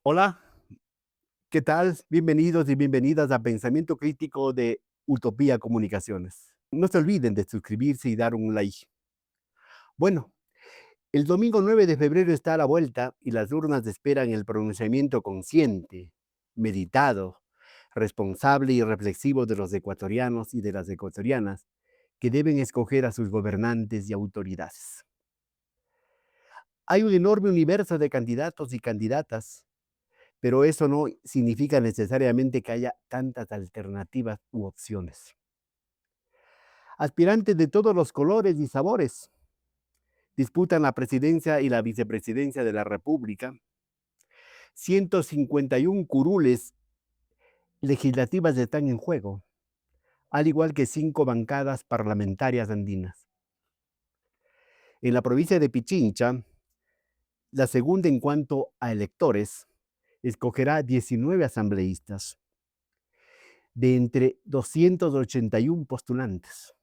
Hola, ¿qué tal? Bienvenidos y bienvenidas a Pensamiento Crítico de Utopía Comunicaciones. No se olviden de suscribirse y dar un like. Bueno, el domingo 9 de febrero está a la vuelta y las urnas esperan el pronunciamiento consciente, meditado, responsable y reflexivo de los ecuatorianos y de las ecuatorianas que deben escoger a sus gobernantes y autoridades. Hay un enorme universo de candidatos y candidatas, pero eso no significa necesariamente que haya tantas alternativas u opciones. Aspirantes de todos los colores y sabores disputan la presidencia y la vicepresidencia de la República. 151 curules legislativas están en juego, al igual que 5 bancadas parlamentarias andinas. En la provincia de Pichincha, la segunda en cuanto a electores, escogerá 19 asambleístas de entre 281 postulantes.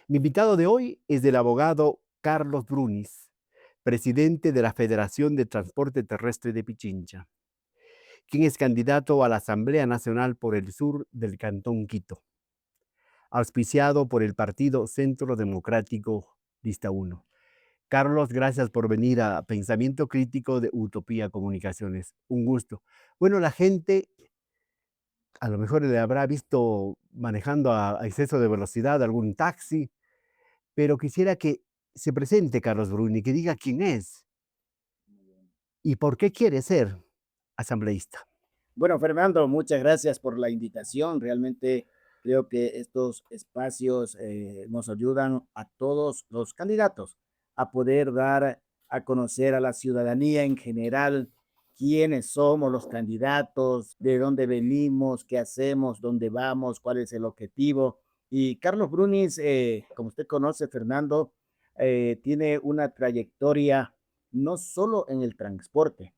Mi invitado de hoy es el abogado Carlos Brunis, presidente de la Federación de Transporte Terrestre de Pichincha, quien es candidato a la Asamblea Nacional por el sur del Cantón Quito, auspiciado por el Partido Centro Democrático Lista 1. Carlos, gracias por venir a Pensamiento Crítico de Utopía Comunicaciones. Un gusto. Bueno, la gente a lo mejor le habrá visto manejando a exceso de velocidad algún taxi, pero quisiera que se presente Carlos Bruni, que diga quién es y por qué quiere ser asambleísta. Bueno, Fernando, muchas gracias por la invitación. Realmente creo que estos espacios nos ayudan a todos los candidatos a poder dar a conocer a la ciudadanía en general quiénes somos los candidatos, de dónde venimos, qué hacemos, dónde vamos, cuál es el objetivo. Y Carlos Brunis, como usted conoce, Fernando, tiene una trayectoria no solo en el transporte.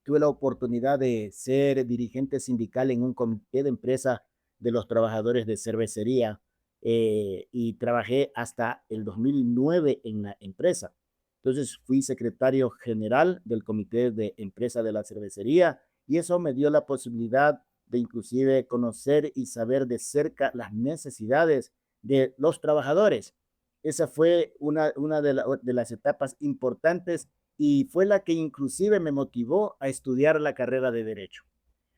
Tuve la oportunidad de ser dirigente sindical en un comité de empresa de los trabajadores de cervecería y trabajé hasta el 2009 en la empresa. Entonces fui secretario general del comité de empresa de la cervecería y eso me dio la posibilidad de inclusive conocer y saber de cerca las necesidades de los trabajadores. Esa fue una de las etapas importantes y fue la que inclusive me motivó a estudiar la carrera de derecho,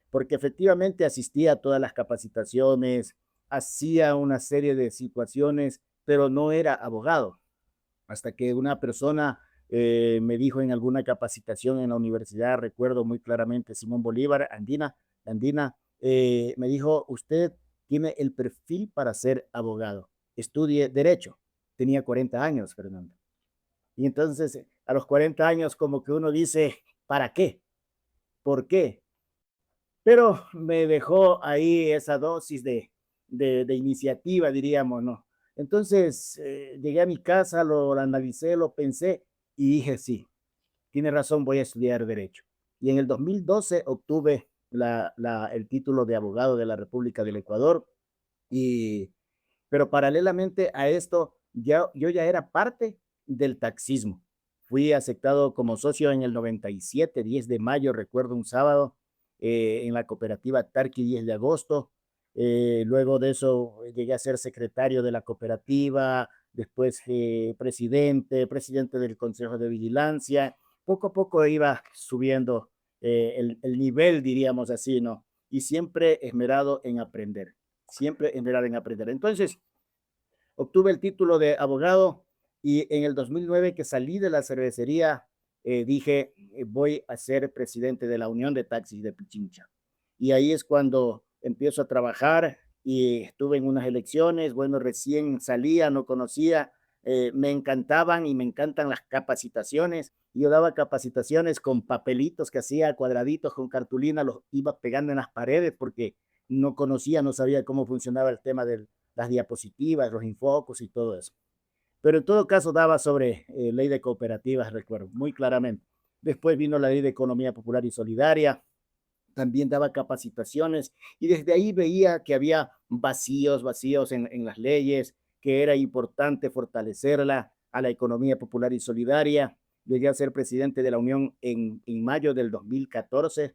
porque efectivamente asistía a todas las capacitaciones, hacía una serie de situaciones, pero no era abogado, hasta que una persona me dijo en alguna capacitación en la universidad, recuerdo muy claramente, Simón Bolívar, Andina, me dijo, usted tiene el perfil para ser abogado, estudie derecho. Tenía 40 años, Fernando. Y entonces, a los 40 años, como que uno dice, ¿para qué? ¿Por qué? Pero me dejó ahí esa dosis de iniciativa, diríamos, ¿no? Entonces, llegué a mi casa, lo analicé, lo pensé y dije, sí, tiene razón, voy a estudiar Derecho. Y en el 2012 obtuve el título de abogado de la República del Ecuador y pero paralelamente a esto, yo ya era parte del taxismo. Fui aceptado como socio en el 97, 10 de mayo, recuerdo un sábado, en la cooperativa Tarqui 10 de agosto. Luego de eso llegué a ser secretario de la cooperativa, después presidente del Consejo de Vigilancia. Poco a poco iba subiendo el nivel, diríamos así, ¿no? Y siempre esmerado en aprender, siempre esmerado en aprender. Entonces, obtuve el título de abogado y en el 2009 que salí de la cervecería, dije, voy a ser presidente de la Unión de Taxis de Pichincha. Y ahí es cuando empiezo a trabajar y estuve en unas elecciones, bueno, recién salía, no conocía, me encantaban y me encantan las capacitaciones. Yo daba capacitaciones con papelitos que hacía, cuadraditos con cartulina, los iba pegando en las paredes porque no conocía, no sabía cómo funcionaba el tema del las diapositivas, los infocos y todo eso. Pero en todo caso daba sobre ley de cooperativas, recuerdo, muy claramente. Después vino la ley de economía popular y solidaria, también daba capacitaciones y desde ahí veía que había vacíos en las leyes, que era importante fortalecerla a la economía popular y solidaria. llegué a ser presidente de la Unión en mayo del 2014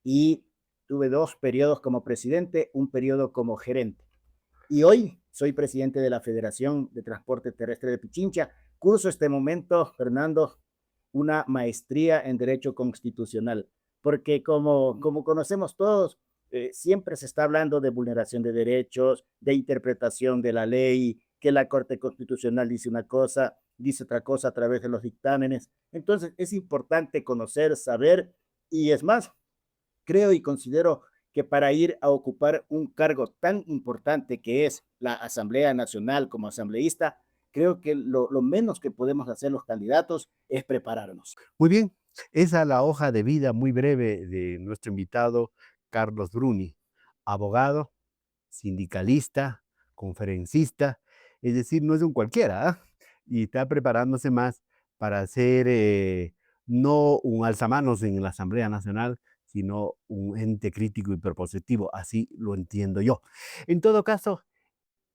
y tuve 2 periodos como presidente, un periodo como gerente. Y hoy soy presidente de la Federación de Transporte Terrestre de Pichincha. Curso este momento, Fernando, una maestría en Derecho Constitucional, porque como conocemos todos, siempre se está hablando de vulneración de derechos, de interpretación de la ley, que la Corte Constitucional dice una cosa, dice otra cosa a través de los dictámenes. Entonces es importante conocer, saber, y es más, creo y considero que para ir a ocupar un cargo tan importante que es la Asamblea Nacional como asambleísta, creo que lo menos que podemos hacer los candidatos es prepararnos. Muy bien, esa es la hoja de vida muy breve de nuestro invitado Carlos Bruni, abogado, sindicalista, conferencista, es decir, no es un cualquiera, ¿ah? Y está preparándose más para ser no un alzamanos en la Asamblea Nacional, sino un ente crítico y propositivo, así lo entiendo yo. En todo caso,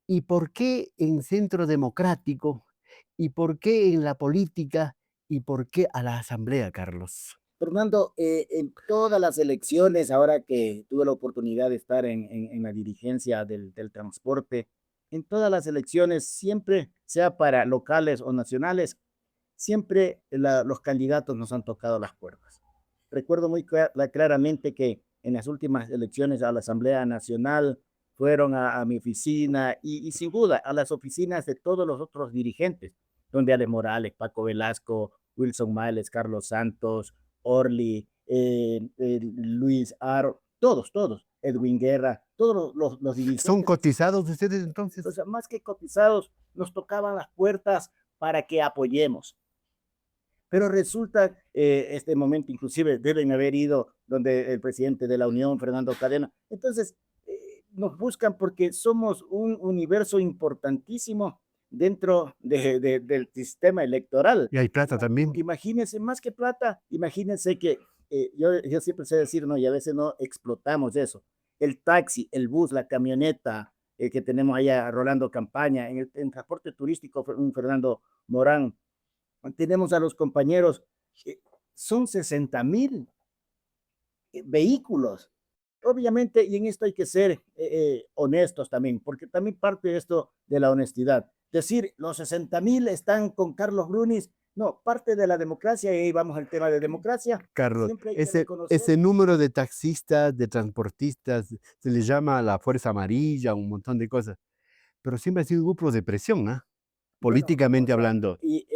¿y por qué en Centro Democrático? ¿Y por qué en la política? ¿Y por qué a la Asamblea, Carlos? Fernando, en todas las elecciones, ahora que tuve la oportunidad de estar en la dirigencia del transporte, en todas las elecciones, siempre, sea para locales o nacionales, siempre los candidatos nos han tocado las puertas. Recuerdo muy claramente que en las últimas elecciones a la Asamblea Nacional fueron a mi oficina y sin duda a las oficinas de todos los otros dirigentes, donde Ale Morales, Paco Velasco, Wilson Miles, Carlos Santos, Orly, Luis Aro, todos, Edwin Guerra, todos los ¿Son dirigentes, cotizados ustedes o entonces? sea, más que cotizados, nos tocaban las puertas para que apoyemos. Pero resulta, este momento inclusive deben haber ido donde el presidente de la Unión, Fernando Cadena. Entonces, nos buscan porque somos un universo importantísimo dentro del sistema electoral. Y hay plata también. Imagínense, más que plata, imagínense que yo siempre sé decir, no, y a veces no explotamos eso. El taxi, el bus, la camioneta que tenemos allá rolando campaña, en transporte turístico, un Fernando Morán, tenemos a los compañeros, eh, son 60,000 vehículos. Obviamente, y en esto hay que ser honestos también, porque también parte de esto de la honestidad. Decir, los 60,000 están con Carlos Brunis, no, parte de la democracia, y ahí vamos al tema de democracia, Carlos, siempre hay que ese reconocer. número de taxistas, de transportistas, se les llama la Fuerza Amarilla, un montón de cosas, pero siempre ha sido un grupo de presión, ¿ah? Bueno, o Políticamente sea, hablando. y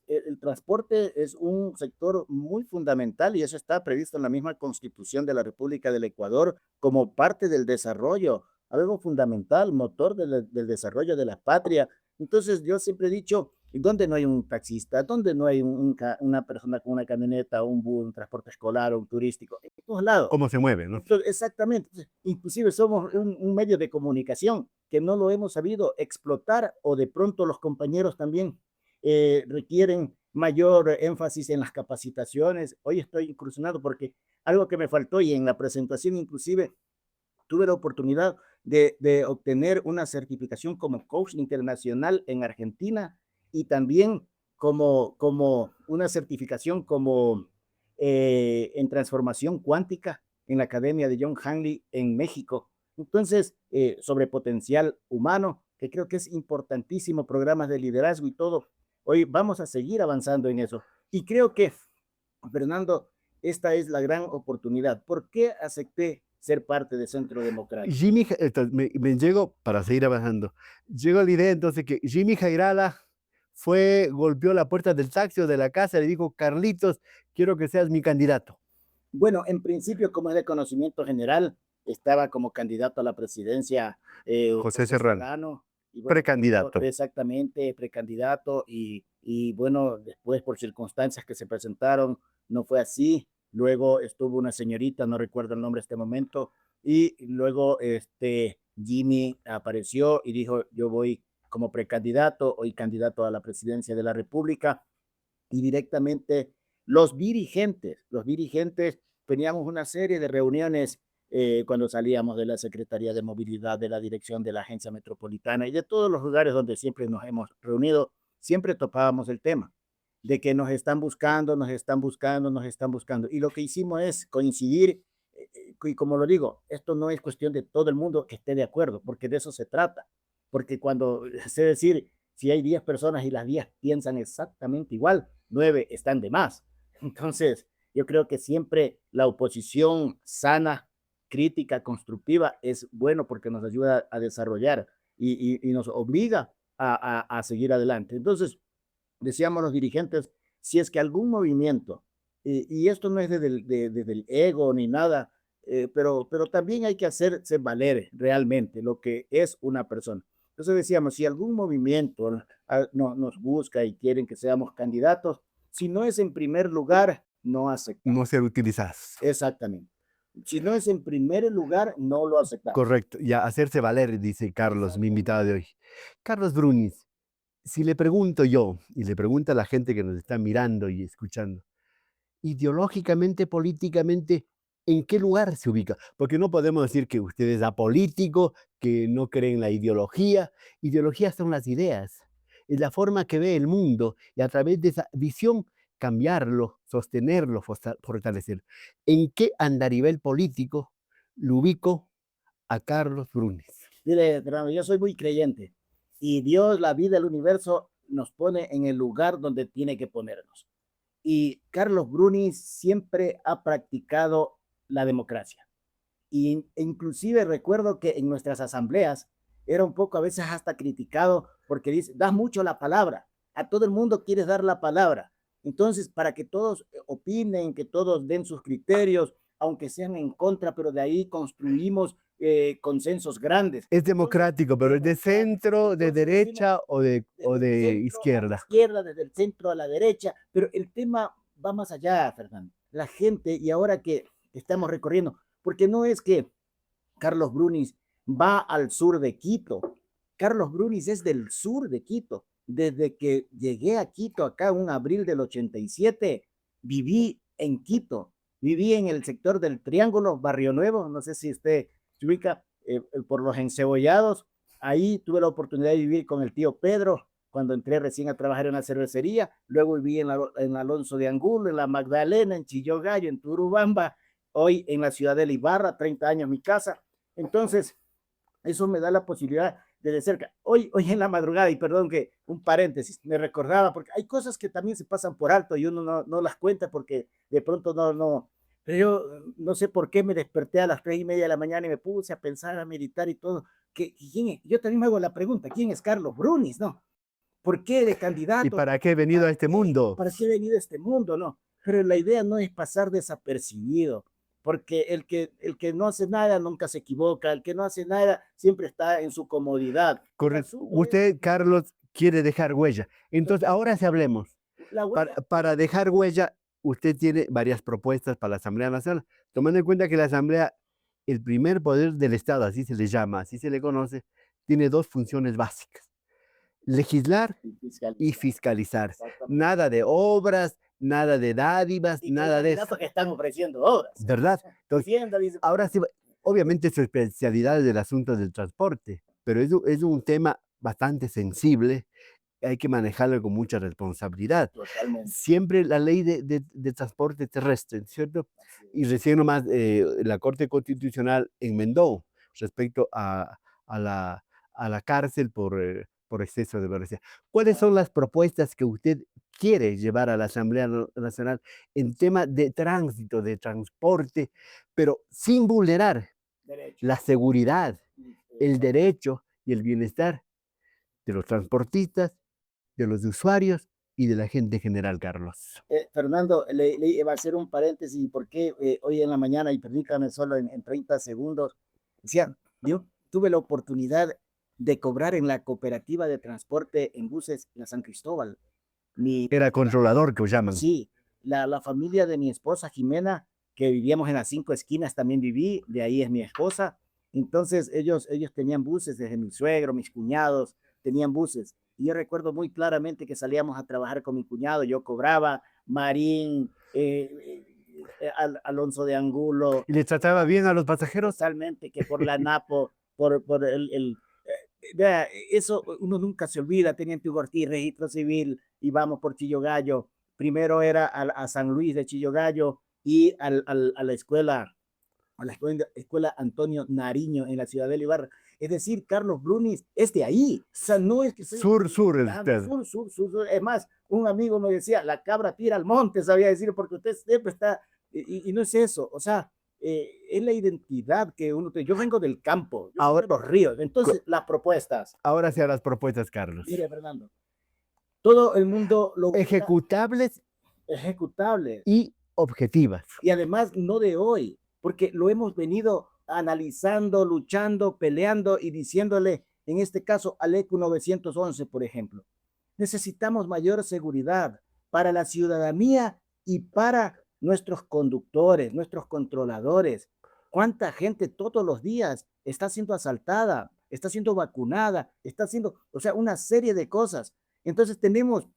el transporte es un sector muy fundamental y eso está previsto en la misma Constitución de la República del Ecuador como parte del desarrollo, algo fundamental, motor del desarrollo de la patria. Entonces, yo siempre he dicho, ¿dónde no hay un taxista? ¿Dónde no hay una persona con una camioneta, un bus, un transporte escolar o un turístico? En todos lados. ¿Cómo se mueve, no? Entonces, exactamente. Entonces, inclusive somos un medio de comunicación que no lo hemos sabido explotar o de pronto los compañeros también requieren mayor énfasis en las capacitaciones. Hoy estoy incursionado porque algo que me faltó y en la presentación inclusive tuve la oportunidad de obtener una certificación como coach internacional en Argentina y también como una certificación como en transformación cuántica en la Academia de John Hanley en México. Entonces, sobre potencial humano, que creo que es importantísimo, programas de liderazgo y todo. Hoy vamos a seguir avanzando en eso. Y creo que, Fernando, esta es la gran oportunidad. ¿Por qué acepté ser parte de Centro Democrático? Entonces, me llego, para seguir avanzando, llego a la idea entonces que Jimmy Jairala fue, golpeó la puerta del taxi o de la casa y le dijo, Carlitos, quiero que seas mi candidato. Bueno, en principio, como es de conocimiento general, estaba como candidato a la presidencia José José Serrano, Serrano, y bueno, precandidato. exactamente precandidato, y bueno, después por circunstancias que se presentaron, no fue así. Luego estuvo una señorita, no recuerdo el nombre en este momento, y luego Jimmy apareció y dijo, yo voy como precandidato, hoy candidato a la presidencia de la República, y directamente los dirigentes teníamos una serie de reuniones cuando salíamos de la Secretaría de Movilidad, de la dirección de la Agencia Metropolitana y de todos los lugares donde siempre nos hemos reunido, siempre topábamos el tema. de que nos están buscando, nos están buscando, nos están buscando. Y lo que hicimos es coincidir, y como lo digo, esto no es cuestión de todo el mundo que esté de acuerdo, porque de eso se trata. Porque cuando, sé decir, si hay 10 personas y las 10 piensan exactamente igual, 9 están de más. Entonces, yo creo que siempre la oposición sana, crítica, constructiva es bueno porque nos ayuda a desarrollar y nos obliga a seguir adelante. Entonces, decíamos los dirigentes, si es que algún movimiento, y esto no es desde el ego ni nada, pero también hay que hacerse valer realmente lo que es una persona. Entonces decíamos, si algún movimiento nos busca y quieren que seamos candidatos, si no es en primer lugar, no aceptamos. No ser utilizadas. Exactamente. Si no es en primer lugar, no lo aceptamos. Correcto, ya hacerse valer, dice Carlos, mi invitado de hoy. Carlos Brunis, si le pregunto yo, y le pregunta a la gente que nos está mirando y escuchando, ideológicamente, políticamente, ¿en qué lugar se ubica? Porque no podemos decir que usted es apolítico, que no cree en la ideología. Ideologías son las ideas, es la forma que ve el mundo y a través de esa visión cambiarlo, sostenerlo, fortalecer. ¿En qué andarivel político lo ubico a Carlos Brunis? Mire, Fernando, yo soy muy creyente y Dios, la vida, el universo nos pone en el lugar donde tiene que ponernos. Y Carlos Bruni siempre ha practicado la democracia. E inclusive recuerdo que en nuestras asambleas era un poco a veces hasta criticado porque dice, das mucho la palabra, a todo el mundo quieres dar la palabra. Entonces, para que todos opinen, que todos den sus criterios, aunque sean en contra, pero de ahí construimos consensos grandes. Es Entonces, democrático, pero es es de democrático. centro, de Entonces, decimos, derecha o desde el de centro a la izquierda. izquierda, desde el centro a la derecha, pero el tema va más allá, Fernando. La gente, y ahora que estamos recorriendo, porque no es que Carlos Brunis va al sur de Quito. Carlos Brunis es del sur de Quito. Desde que llegué a Quito, acá en abril del 87, viví en Quito. Viví en el sector del Triángulo, Barrio Nuevo, no sé si usted se ubica, por los encebollados. Ahí tuve la oportunidad de vivir con el tío Pedro cuando entré recién a trabajar en la cervecería. Luego viví en Alonso de Angulo, en la Magdalena, en Chillogallo, en Turubamba. Hoy en la ciudad de Ibarra, 30 años mi casa. Entonces, eso me da la posibilidad de cerca. Hoy en la madrugada, y perdón que un paréntesis, me recordaba, porque hay cosas que también se pasan por alto y uno no las cuenta porque de pronto no. Pero yo no sé por qué me desperté a las 3:30 de la mañana y me puse a pensar, a meditar y todo. ¿Quién es? Yo también me hago la pregunta, ¿quién es Carlos Brunis? ¿No? ¿Por qué de ¿Y candidato? para qué he venido a este mundo? ¿Para qué he venido a este mundo? No, pero la idea no es pasar desapercibido, porque el que no hace nada nunca se equivoca, el que no hace nada siempre está en su comodidad. El Correcto. asunto es Usted, Carlos, quiere dejar huella. Entonces, ahora sí hablemos. la huella. Para dejar huella, usted tiene varias propuestas para la Asamblea Nacional, tomando en cuenta que la Asamblea, el primer poder del Estado, así se le llama, así se le conoce, tiene dos funciones básicas: legislar y Fiscalizar, fiscalizar. exactamente. Nada de obras, nada de dádivas, Y que hay nada de eso, candidatos que están ofreciendo obras. ¿verdad? Entonces, Hacienda dice, ahora sí, obviamente su especialidad es el asunto del transporte, pero es un tema bastante sensible, hay que manejarlo con mucha responsabilidad. totalmente. Siempre la ley de transporte terrestre, ¿cierto? Así Y es. recién nomás la Corte Constitucional enmendó respecto a la cárcel por exceso de violencia. ¿Cuáles son las propuestas que usted quiere llevar a la Asamblea Nacional en tema de tránsito, de transporte, pero sin vulnerar Derecho. la seguridad, el Exacto. derecho y el bienestar de los transportistas, de los usuarios y de la gente en general, Carlos? Fernando, le va a hacer un paréntesis porque hoy en la mañana, y permítame solo en 30 segundos, decía, yo tuve la oportunidad de cobrar en la cooperativa de transporte en buses La San Cristóbal. Mi, Era controlador, que llaman. sí, la familia de mi esposa Jimena, que vivíamos en las 5 esquinas, también viví, de ahí es mi esposa. Entonces ellos tenían buses, desde mi suegro, mis cuñados, tenían buses. Y yo recuerdo muy claramente que salíamos a trabajar con mi cuñado, yo cobraba, Marín, Alonso de Angulo, ¿Y le trataba bien a los pasajeros? totalmente, que por la Napo, por vea, eso uno nunca se olvida, Teniente Hugo Ortiz, registro civil, y vamos por Chillo Gallo, primero era a San Luis de Chillogallo y a la escuela escuela Antonio Nariño en la ciudad de Ibarra. Es decir, Carlos Brunis es de ahí. O sea, no es que estoy Sur es inventando. usted. Sur. Es más, un amigo me decía, la cabra tira al monte, sabía decir, porque usted siempre está, y no es eso. O sea, es la identidad que uno tiene. Yo vengo del campo, yo soy Ahora, de los ríos. Entonces, las propuestas. ahora sí a las propuestas, Carlos. Mire, Fernando, todo el mundo lo busca Ejecutables ejecutable. y objetivas. Y además no de hoy, porque lo hemos venido analizando, luchando, peleando y diciéndole, en este caso, al ECU 911, por ejemplo. Necesitamos mayor seguridad para la ciudadanía y para nuestros conductores, nuestros controladores. ¿Cuánta gente todos los días está siendo asaltada, está siendo vacunada, está haciendo, o sea, una serie de cosas? Entonces tenemos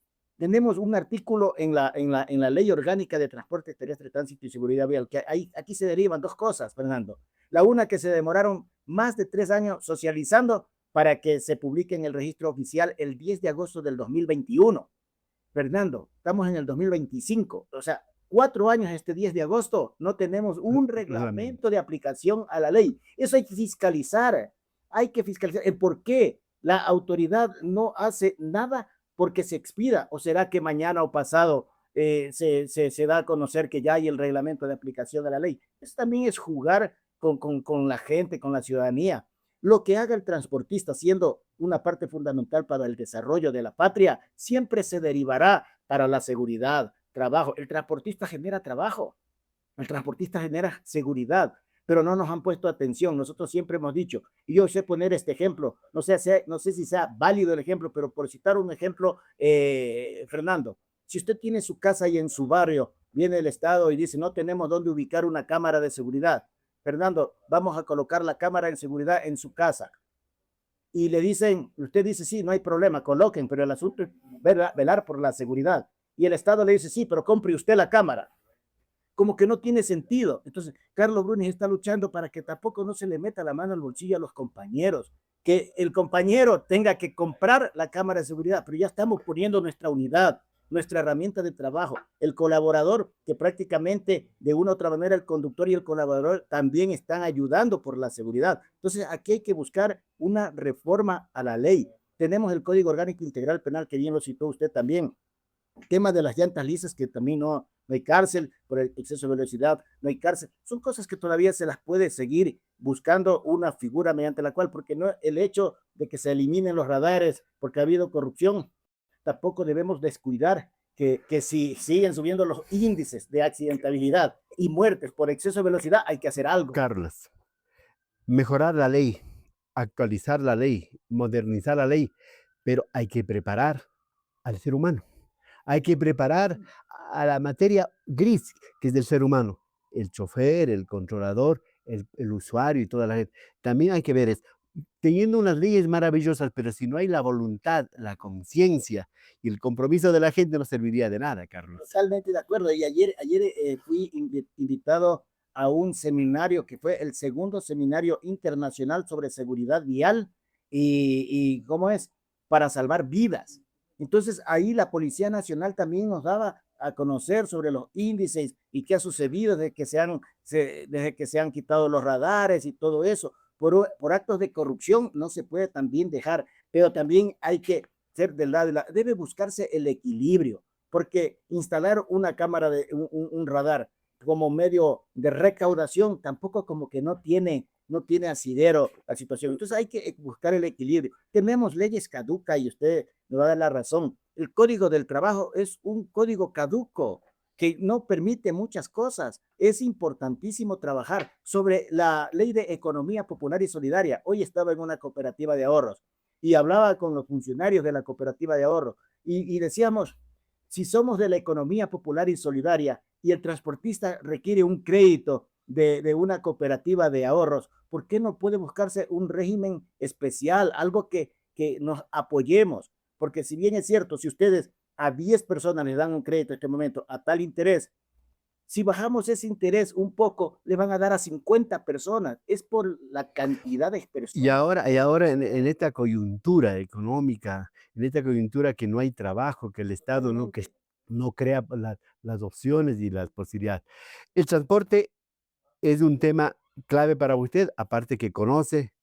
un artículo en la Ley Orgánica de Transporte Terrestre, Tránsito y Seguridad Vial, que aquí se derivan dos cosas, Fernando. La una, que se demoraron más de 3 años socializando para que se publique en el registro oficial el 10 de agosto del 2021. Fernando, estamos en el 2025, o sea, 4 años este 10 de agosto, no tenemos un reglamento de aplicación a la ley. Eso hay que fiscalizar, ¿El por qué la autoridad no hace nada? Porque se expida, o será que mañana o pasado se da a conocer que ya hay el reglamento de aplicación de la ley. Eso también es jugar con la gente, con la ciudadanía. Lo que haga el transportista, siendo una parte fundamental para el desarrollo de la patria, siempre se derivará para la seguridad, trabajo. El transportista genera trabajo, el transportista genera seguridad, pero no nos han puesto atención. Nosotros siempre hemos dicho, y yo sé poner este ejemplo, no sé si sea válido el ejemplo, pero por citar un ejemplo, Fernando, si usted tiene su casa y en su barrio viene el Estado y dice, no tenemos dónde ubicar una cámara de seguridad, Fernando, vamos a colocar la cámara de seguridad en su casa. Y le dicen, usted dice, sí, no hay problema, coloquen, pero el asunto es velar por la seguridad. Y el Estado le dice, sí, pero compre usted la cámara. Como que no tiene sentido. Entonces, Carlos Brunis está luchando para que tampoco no se le meta la mano al bolsillo a los compañeros, que el compañero tenga que comprar la cámara de seguridad, pero ya estamos poniendo nuestra unidad, nuestra herramienta de trabajo, el colaborador, que prácticamente de una u otra manera el conductor y el colaborador también están ayudando por la seguridad. Entonces, aquí hay que buscar una reforma a la ley. Tenemos el Código Orgánico Integral Penal, que bien lo citó usted también, tema de las llantas lisas, que también no hay cárcel por el exceso de velocidad, no hay cárcel. Son cosas que todavía se las puede seguir buscando una figura mediante la cual, porque no el hecho de que se eliminen los radares porque ha habido corrupción, tampoco debemos descuidar que si siguen subiendo los índices de accidentabilidad y muertes por exceso de velocidad, hay que hacer algo. Carlos, mejorar la ley, actualizar la ley, modernizar la ley, pero hay que preparar al ser humano. Hay que preparar a la materia gris que es del ser humano, el chofer, el controlador, el usuario y toda la gente. También hay que ver es, teniendo unas leyes maravillosas, pero si no hay la voluntad, la conciencia y el compromiso de la gente, no serviría de nada, Carlos. Totalmente de acuerdo. Y ayer fui invitado a un seminario que fue el segundo seminario internacional sobre seguridad vial y cómo es para salvar vidas. Entonces ahí la Policía Nacional también nos daba a conocer sobre los índices y qué ha sucedido desde que se han quitado los radares y todo eso. Por actos de corrupción no se puede también dejar, pero también hay que ser del lado debe buscarse el equilibrio, porque instalar una cámara un radar como medio de recaudación tampoco como que no tiene asidero la situación. Entonces hay que buscar el equilibrio. Tenemos leyes caducas y usted me va a dar la razón. El Código del Trabajo es un código caduco que no permite muchas cosas. Es importantísimo trabajar sobre la ley de economía popular y solidaria. Hoy estaba en una cooperativa de ahorros y hablaba con los funcionarios de la cooperativa de ahorro y decíamos, si somos de la economía popular y solidaria y el transportista requiere un crédito de una cooperativa de ahorros, ¿por qué no puede buscarse un régimen especial, algo que nos apoyemos? Porque si bien es cierto, si ustedes a 10 personas les dan un crédito en este momento a tal interés, si bajamos ese interés un poco, le van a dar a 50 personas. Es por la cantidad de personas. Y ahora en esta coyuntura económica, en esta coyuntura que no hay trabajo, que el Estado no, que no crea las opciones y las posibilidades. El transporte es un tema clave para usted, aparte que conoce,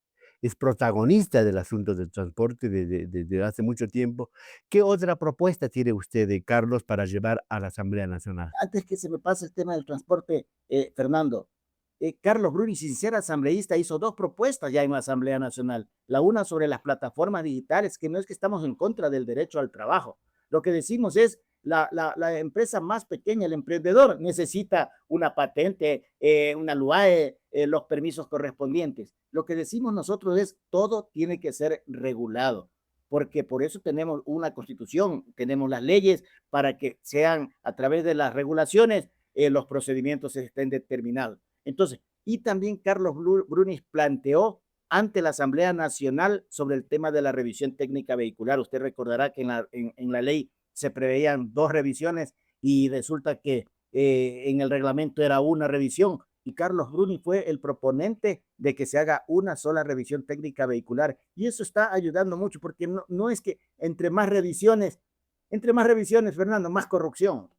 es protagonista del asunto del transporte desde hace mucho tiempo. ¿Qué otra propuesta tiene usted, Carlos, para llevar a la Asamblea Nacional? Antes que se me pase el tema del transporte, Fernando, Carlos Bruni, sin ser asambleísta, hizo dos propuestas ya en la Asamblea Nacional. La una sobre las plataformas digitales, que no es que estamos en contra del derecho al trabajo. Lo que decimos es la empresa más pequeña, el emprendedor, necesita una patente, una LUAE, los permisos correspondientes. Lo que decimos nosotros es todo tiene que ser regulado, porque por eso tenemos una constitución, tenemos las leyes para que sean a través de las regulaciones los procedimientos estén determinados. Entonces, y también Carlos Brunis planteó ante la Asamblea Nacional sobre el tema de la revisión técnica vehicular. Usted recordará que en la ley se preveían dos revisiones y resulta que en el reglamento era una revisión y Carlos Bruni fue el proponente de que se haga una sola revisión técnica vehicular. Y eso está ayudando mucho porque no es que entre más revisiones, Fernando, más corrupción.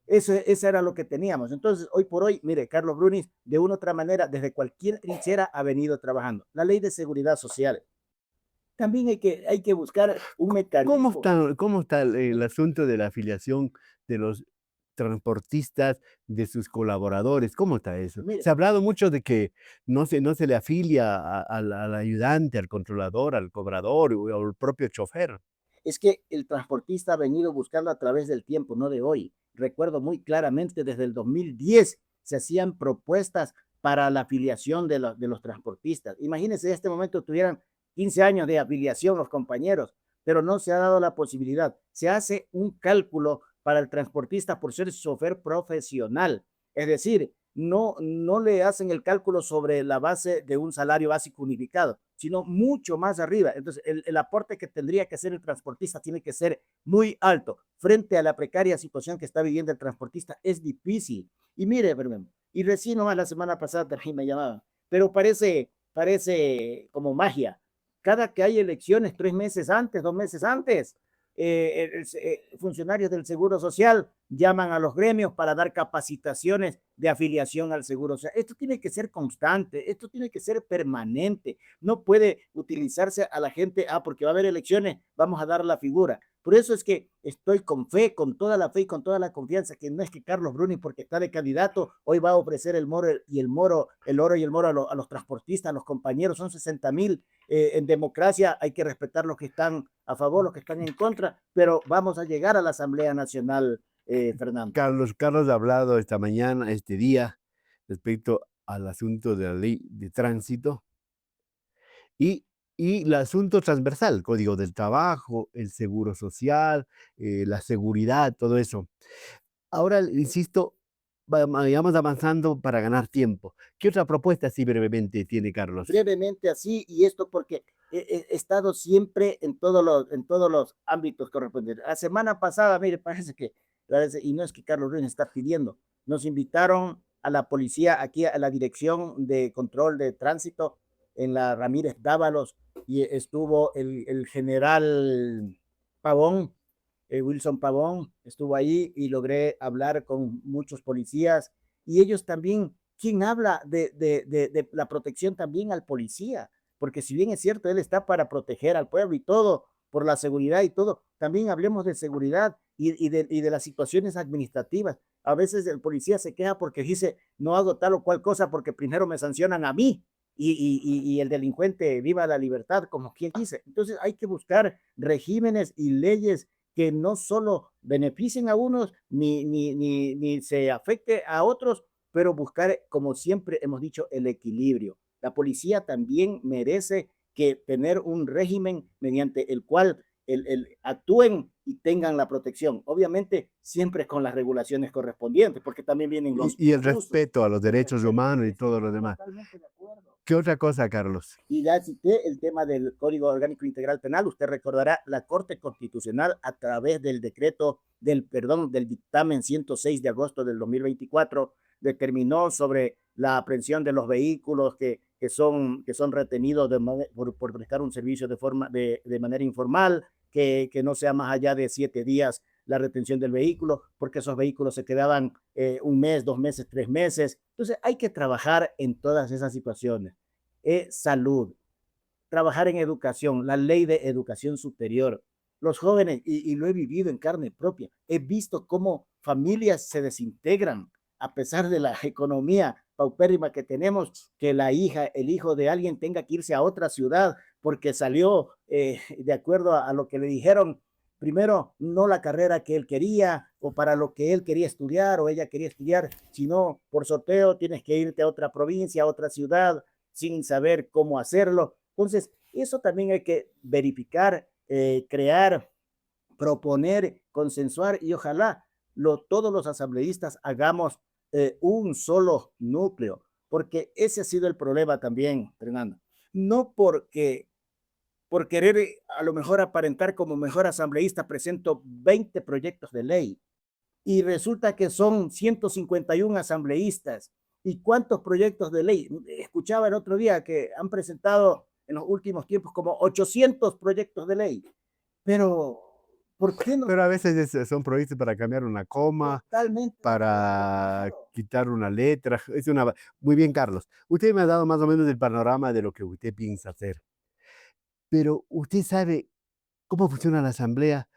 Eso era lo que teníamos. Entonces, hoy por hoy, mire, Carlos Brunis, de una u otra manera, desde cualquier trinchera ha venido trabajando. La ley de seguridad social. También hay que buscar un mecanismo. Cómo está el asunto de la afiliación de los transportistas, de sus colaboradores? ¿Cómo está eso? Mire, Se ha hablado mucho de que no se le afilia al ayudante, al controlador, al cobrador o al propio chofer. es que el transportista ha venido buscando a través del tiempo, no de hoy. Recuerdo muy claramente desde el 2010 se hacían propuestas para la afiliación de los transportistas. Imagínense, en este momento tuvieran 15 años de afiliación los compañeros, pero no se ha dado la posibilidad. Se hace un cálculo para el transportista por ser chofer profesional. Es decir, no le hacen el cálculo sobre la base de un salario básico unificado, sino mucho más arriba. Entonces, el aporte que tendría que hacer el transportista tiene que ser muy alto. Frente a la precaria situación que está viviendo el transportista, es difícil. Y mire, y recién nomás la semana pasada también me llamaban, pero parece como magia. Cada que hay elecciones, 3 meses antes, 2 meses antes, funcionarios del Seguro Social llaman a los gremios para dar capacitaciones de afiliación al Seguro Social. Esto tiene que ser constante, esto tiene que ser permanente. No puede utilizarse a la gente, porque va a haber elecciones, vamos a dar la figura. Por eso es que estoy con fe, con toda la fe y con toda la confianza, que no es que Carlos Bruni, porque está de candidato, hoy va a ofrecer el oro y el moro, el oro y el moro a los transportistas, a los compañeros, son 60,000. En democracia hay que respetar los que están a favor, los que están en contra, pero vamos a llegar a la Asamblea Nacional, Fernando. Carlos ha hablado esta mañana, este día, respecto al asunto de la ley de tránsito y, y el asunto transversal, Código del Trabajo, el seguro social, la seguridad, todo eso. Ahora, insisto, vayamos avanzando para ganar tiempo. ¿Qué otra propuesta, así brevemente, tiene Carlos? Brevemente así, y esto porque he estado siempre en todos los ámbitos correspondientes. La semana pasada, mire, y no es que Carlos Ruiz está pidiendo, nos invitaron a la policía aquí a la Dirección de Control de Tránsito en la Ramírez Dávalos y estuvo el general Pavón, Wilson Pavón, estuvo ahí y logré hablar con muchos policías y ellos también, ¿quién habla de la protección también al policía? Porque si bien es cierto, él está para proteger al pueblo y todo, por la seguridad y todo, también hablemos de seguridad y de las situaciones administrativas. A veces el policía se queja porque dice, no hago tal o cual cosa porque primero me sancionan a mí y el delincuente viva la libertad, como quien dice. Entonces hay que buscar regímenes y leyes que no solo beneficien a unos ni se afecte a otros, pero buscar, como siempre hemos dicho, el equilibrio. La policía también merece que tener un régimen mediante el cual actúen y tengan la protección. Obviamente, siempre con las regulaciones correspondientes, porque también vienen los Y el abusos, respeto a los el derechos respeto. humanos y todo lo demás. Totalmente de acuerdo. ¿Qué otra cosa, Carlos? Y ya cité el tema del Código Orgánico Integral Penal. Usted recordará, la Corte Constitucional, a través del decreto del dictamen 106 de agosto del 2024, determinó sobre la aprehensión de los vehículos que son retenidos por prestar un servicio de manera informal, que no sea más allá de 7 días la retención del vehículo, porque esos vehículos se quedaban un mes, 2 meses, 3 meses. Entonces hay que trabajar en todas esas situaciones. Salud, trabajar en educación, la ley de educación superior. Los jóvenes, y lo he vivido en carne propia, he visto cómo familias se desintegran a pesar de la economía paupérrima que tenemos, que la hija, el hijo de alguien tenga que irse a otra ciudad porque salió de acuerdo a lo que le dijeron, primero, no la carrera que él quería o para lo que él quería estudiar o ella quería estudiar, sino por sorteo tienes que irte a otra provincia, a otra ciudad, sin saber cómo hacerlo. Entonces, eso también hay que verificar, crear, proponer, consensuar y ojalá todos los asambleístas hagamos un solo núcleo, porque ese ha sido el problema también, Fernando. No porque por querer a lo mejor aparentar como mejor asambleísta presento 20 proyectos de ley y resulta que son 151 asambleístas. ¿Y cuántos proyectos de ley? Escuchaba el otro día que han presentado en los últimos tiempos como 800 proyectos de ley. Pero, ¿por qué no? Pero a veces son proyectos para cambiar una coma, Totalmente de acuerdo, para claro. quitar una letra. Muy bien, Carlos. Usted me ha dado más o menos el panorama de lo que usted piensa hacer. Pero usted sabe cómo funciona la asamblea,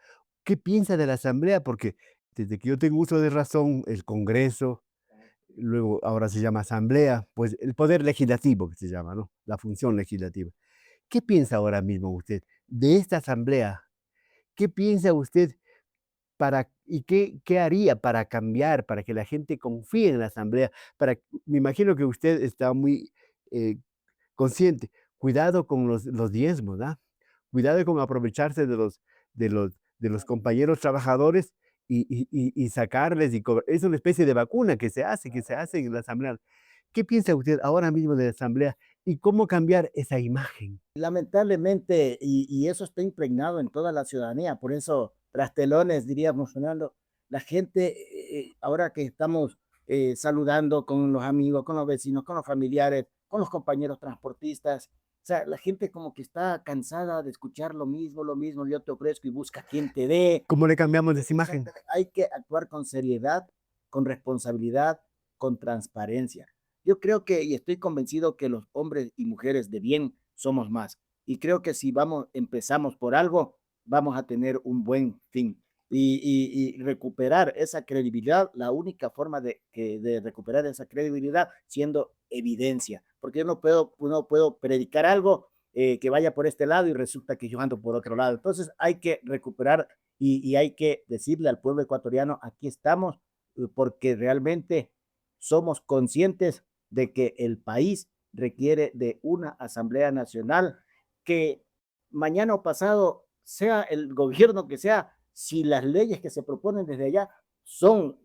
qué piensa de la asamblea, porque desde que yo tengo uso de razón, el Congreso, luego ahora se llama asamblea, pues el poder legislativo que se llama, ¿no? La función legislativa. ¿Qué piensa ahora mismo usted de esta asamblea? ¿Qué piensa usted y qué haría para cambiar, para que la gente confíe en la asamblea? Me imagino que usted está muy eh, consciente. Cuidado con los diezmos, ¿ah? Cuidado con aprovecharse de los compañeros trabajadores y sacarles es una especie de vacuna que se hace en la asamblea. ¿Qué piensa usted ahora mismo de la asamblea y cómo cambiar esa imagen? Lamentablemente, y eso está impregnado en toda la ciudadanía, por eso, tras telones, diríamos, Fernando, la gente, ahora que estamos saludando con los amigos, con los vecinos, con los familiares, con los compañeros transportistas, o sea, la gente como que está cansada de escuchar lo mismo, yo te ofrezco y busca quien te dé. ¿Cómo le cambiamos esa imagen? Exactamente, hay que actuar con seriedad, con responsabilidad, con transparencia. Yo creo que y estoy convencido que los hombres y mujeres de bien somos más. Y creo que si empezamos por algo, vamos a tener un buen fin. Y recuperar esa credibilidad, la única forma de recuperar esa credibilidad siendo evidencia, porque yo no puedo predicar algo que vaya por este lado y resulta que yo ando por otro lado. Entonces hay que recuperar y hay que decirle al pueblo ecuatoriano, aquí estamos, porque realmente somos conscientes de que el país requiere de una Asamblea Nacional que mañana o pasado, sea el gobierno que sea, si las leyes que se proponen desde allá son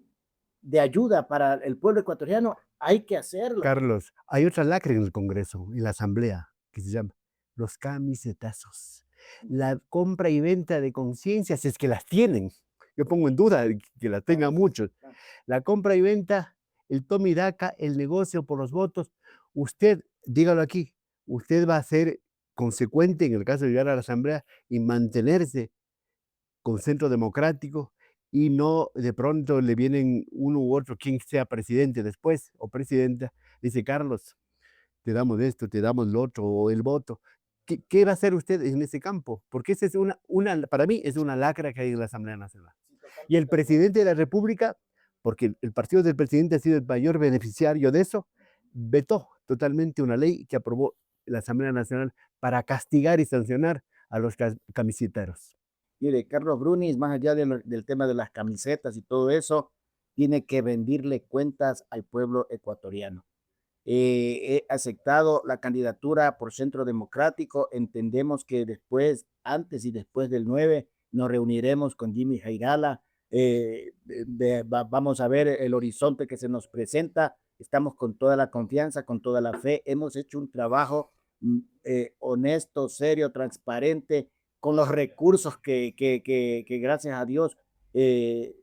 de ayuda para el pueblo ecuatoriano, hay que hacerlo. Carlos, hay otra lacra en el Congreso, en la Asamblea, que se llama los camisetazos. La compra y venta de conciencias, es que las tienen. Yo pongo en duda que las tengan muchos. La compra y venta, el toma y daca, el negocio por los votos. Usted, dígalo aquí, usted va a ser consecuente en el caso de llegar a la Asamblea y mantenerse con centro democrático y no de pronto le vienen uno u otro, quien sea presidente después o presidenta, dice: Carlos, te damos esto, te damos lo otro o el voto. ¿Qué va a hacer usted en ese campo? Porque esa es para mí es una lacra que hay en la Asamblea Nacional. Sí, Y el totalmente de acuerdo. presidente de la República, porque el partido del presidente ha sido el mayor beneficiario de eso, vetó totalmente una ley que aprobó la Asamblea Nacional para castigar y sancionar a los camiseteros. Mire, Carlos Brunis, más allá del tema de las camisetas y todo eso, tiene que rendirle cuentas al pueblo ecuatoriano. He aceptado la candidatura por Centro Democrático. Entendemos que después, antes y después del 9, nos reuniremos con Jimmy Jairala. Vamos a ver el horizonte que se nos presenta. Estamos con toda la confianza, con toda la fe. Hemos hecho un trabajo honesto, serio, transparente, con los recursos que gracias a Dios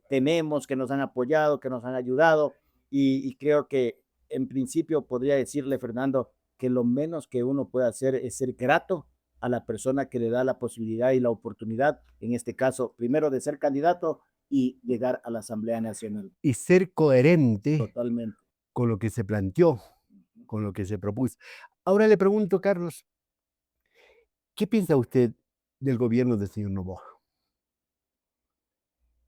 tenemos, que nos han apoyado, que nos han ayudado. Y creo que en principio podría decirle, Fernando, que lo menos que uno puede hacer es ser grato a la persona que le da la posibilidad y la oportunidad, en este caso, primero de ser candidato y llegar a la Asamblea Nacional. Y ser coherente Totalmente. con lo que se planteó, con lo que se propuso. Ahora le pregunto, Carlos, ¿qué piensa usted del gobierno del señor Noboa?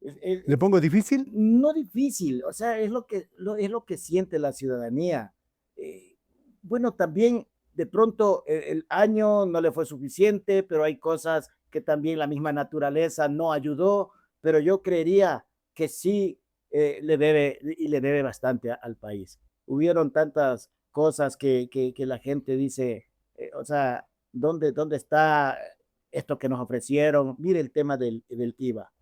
¿Le pongo difícil? No difícil, o sea, es lo que siente la ciudadanía. Eh, bueno, también de pronto el año no le fue suficiente, pero hay cosas que también la misma naturaleza no ayudó, pero yo creería que sí le debe y le debe bastante al país. Hubieron tantas cosas que la gente dice, o sea, ¿dónde está esto que nos ofrecieron? Mire el tema del IVA,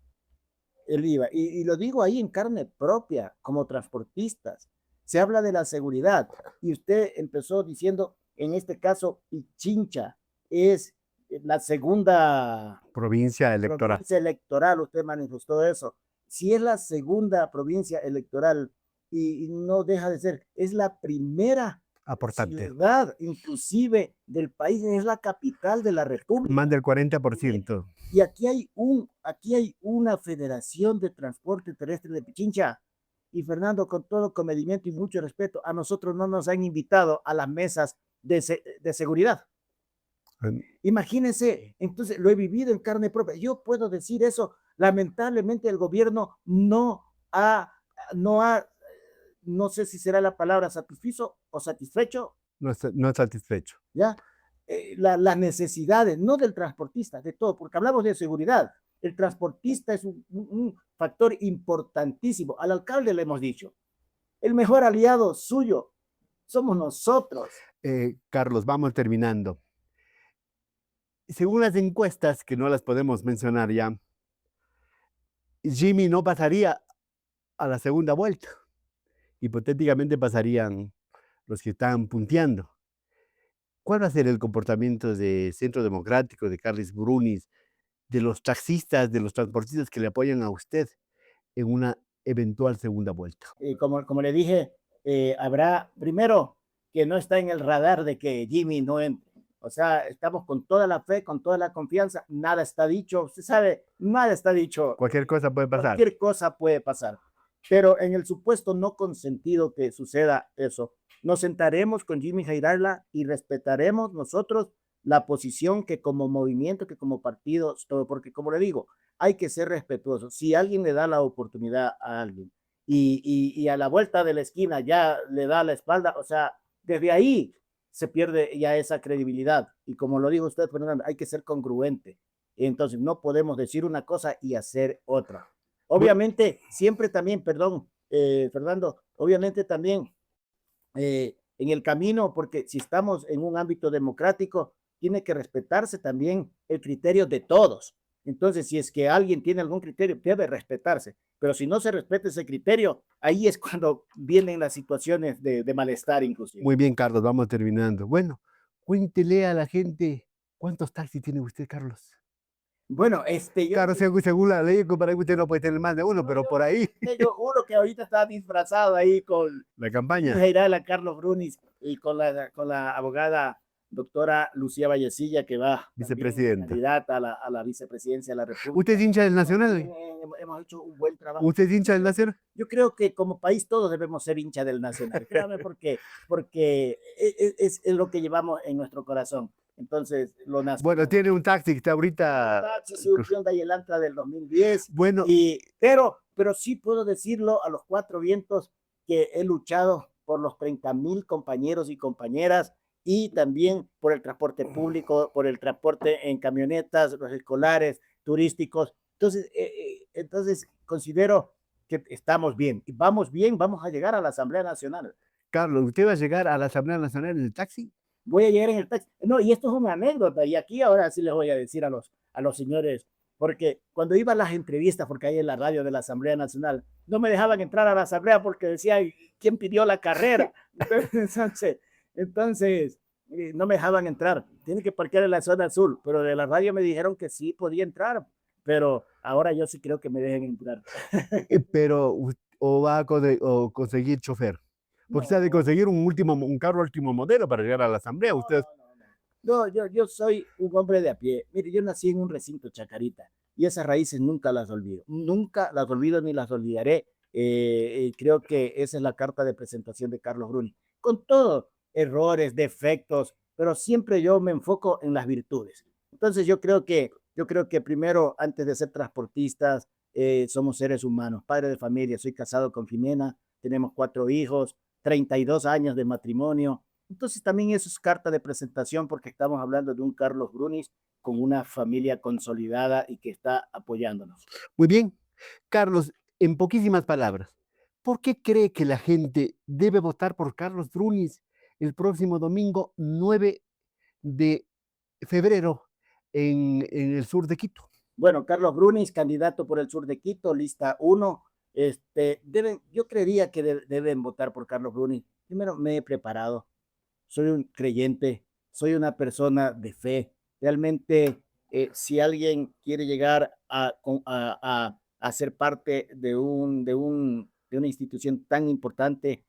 el IVA. Y lo digo ahí en carne propia, como transportistas. Se habla de la seguridad y usted empezó diciendo, en este caso, Pichincha es la segunda Provincia electoral. provincia electoral, usted manifestó eso. Si es la segunda provincia electoral y no deja de ser, es la primera Aportante. ciudad inclusive del país, es la capital de la República. Más del 40%. Y aquí hay una federación de transporte terrestre de Pichincha. Y Fernando, con todo comedimiento y mucho respeto, a nosotros no nos han invitado a las mesas de seguridad. Imagínense, entonces lo he vivido en carne propia. Yo puedo decir eso. Lamentablemente el gobierno no ha, no sé si será la palabra satisfizo o satisfecho, No es satisfecho. ¿ya? Las necesidades, no del transportista, de todo, porque hablamos de seguridad. El transportista es un factor importantísimo. Al alcalde le hemos dicho, el mejor aliado suyo somos nosotros. Carlos, vamos terminando. Según las encuestas, que no las podemos mencionar ya, Jimmy no pasaría a la segunda vuelta. Hipotéticamente pasarían los que están punteando. ¿Cuál va a ser el comportamiento de Centro Democrático, de Carles Brunis, de los taxistas, de los transportistas que le apoyan a usted en una eventual segunda vuelta? Como le dije, habrá primero que no está en el radar de que Jimmy no entre. O sea, estamos con toda la fe, con toda la confianza, nada está dicho, usted sabe, nada está dicho. Cualquier cosa puede pasar. Cualquier cosa puede pasar. Pero en el supuesto no consentido que suceda eso, nos sentaremos con Jimmy Jairala y respetaremos nosotros la posición que como movimiento, que como partido, todo, porque como le digo, hay que ser respetuosos. Si alguien le da la oportunidad a alguien y a la vuelta de la esquina ya le da la espalda, o sea, desde ahí se pierde ya esa credibilidad. Y como lo dijo usted, Fernando, hay que ser congruente. Entonces, no podemos decir una cosa y hacer otra. Obviamente, siempre también, perdón, Fernando, obviamente también en el camino, porque si estamos en un ámbito democrático, tiene que respetarse también el criterio de todos. Entonces, si es que alguien tiene algún criterio, debe respetarse. Pero si no se respeta ese criterio, ahí es cuando vienen las situaciones de malestar inclusive. Muy bien, Carlos, vamos terminando. Bueno, cuéntele a la gente cuántos taxis tiene usted, Carlos. Bueno, Claro, según la ley, para usted no puede tener más de uno, pero por ahí. Yo juro que ahorita está disfrazado ahí con La campaña. a Carlos Brunis y con la abogada doctora Lucía Vallecilla, que va Vicepresidenta. candidata a la vicepresidencia de la República. ¿Usted es hincha del Nacional? Hemos hecho un buen trabajo. ¿Usted es hincha del Nacional? Yo creo que como país todos debemos ser hincha del Nacional, créame, porque es lo que llevamos en nuestro corazón. Entonces, lo nacional. Bueno, tiene un taxi que está ahorita. Taxi, su Hyundai Elantra del 2010. Bueno. Pero sí puedo decirlo a los cuatro vientos que he luchado por los 30,000 compañeros y compañeras y también por el transporte público, por el transporte en camionetas, los escolares, turísticos. Entonces considero que estamos bien y vamos bien, vamos a llegar a la Asamblea Nacional. Carlos, ¿usted va a llegar a la Asamblea Nacional en el taxi? Voy a llegar en el taxi. No, y esto es una anécdota, y aquí ahora sí les voy a decir a los señores, porque cuando iba a las entrevistas, porque ahí en la radio de la Asamblea Nacional, no me dejaban entrar a la Asamblea porque decían, ¿quién pidió la carrera? Entonces no me dejaban entrar. Tiene que parquear en la zona azul, pero de la radio me dijeron que sí podía entrar, pero ahora yo sí creo que me dejen entrar. Pero, o va a conseguir chofer. Porque se ha de conseguir un carro último modelo para llegar a la asamblea. No, yo soy un hombre de a pie. Mire, yo nací en un recinto Chacarita. y esas raíces nunca las olvido, nunca las olvido ni las olvidaré. Creo que esa es la carta de presentación de Carlos Bruni, con todos errores, defectos, pero siempre yo me enfoco en las virtudes. Entonces yo creo que primero, antes de ser transportistas, somos seres humanos, padre de familia, soy casado con Jimena, tenemos 4 hijos, 32 años de matrimonio. Entonces también eso es carta de presentación porque estamos hablando de un Carlos Brunis con una familia consolidada y que está apoyándonos. Muy bien. Carlos, en poquísimas palabras, ¿por qué cree que la gente debe votar por Carlos Drunis el próximo domingo 9 de febrero en el sur de Quito? Bueno, Carlos Brunis, candidato por el sur de Quito, lista uno. Yo creería que deben votar por Carlos Brunis. Primero, me he preparado, soy un creyente, soy una persona de fe. Realmente, si alguien quiere llegar a ser parte de una institución tan importante,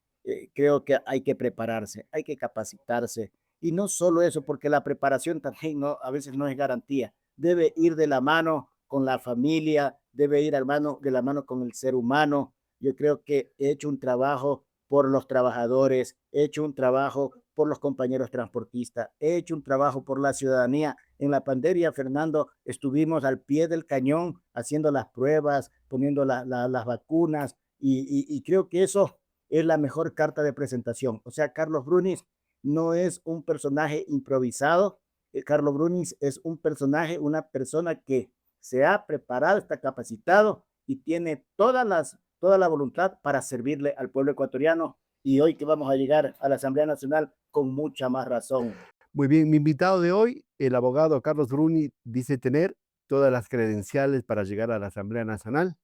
creo que hay que prepararse, hay que capacitarse. Y no solo eso, porque la preparación también no, a veces no es garantía. Debe ir de la mano con la familia, debe ir de la mano con el ser humano. Yo creo que he hecho un trabajo por los trabajadores, he hecho un trabajo por los compañeros transportistas, he hecho un trabajo por la ciudadanía. En la pandemia, Fernando, estuvimos al pie del cañón haciendo las pruebas, poniendo las vacunas y creo que eso es la mejor carta de presentación. O sea, Carlos Brunis no es un personaje improvisado. Carlos Brunis es un personaje, una persona que se ha preparado, está capacitado y tiene toda la voluntad para servirle al pueblo ecuatoriano. Y hoy que vamos a llegar a la Asamblea Nacional con mucha más razón. Muy bien, mi invitado de hoy, el abogado Carlos Bruni, dice tener todas las credenciales para llegar a la Asamblea Nacional.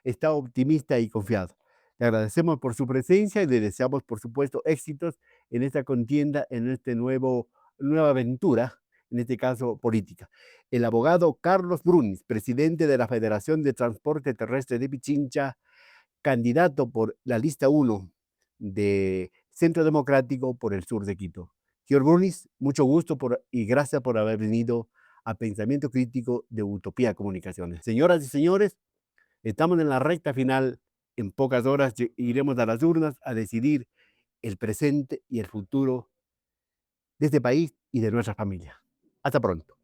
Está optimista y confiado. Le agradecemos por su presencia y le deseamos, por supuesto, éxitos en esta contienda, en nueva aventura, en este caso política. El abogado Carlos Brunis, presidente de la Federación de Transporte Terrestre de Pichincha, candidato por la lista uno de Centro Democrático por el sur de Quito. Señor Brunis, mucho gusto y gracias por haber venido a Pensamiento Crítico de Utopía Comunicaciones. Señoras y señores, estamos en la recta final. En pocas horas iremos a las urnas a decidir el presente y el futuro de este país y de nuestra familia. Hasta pronto.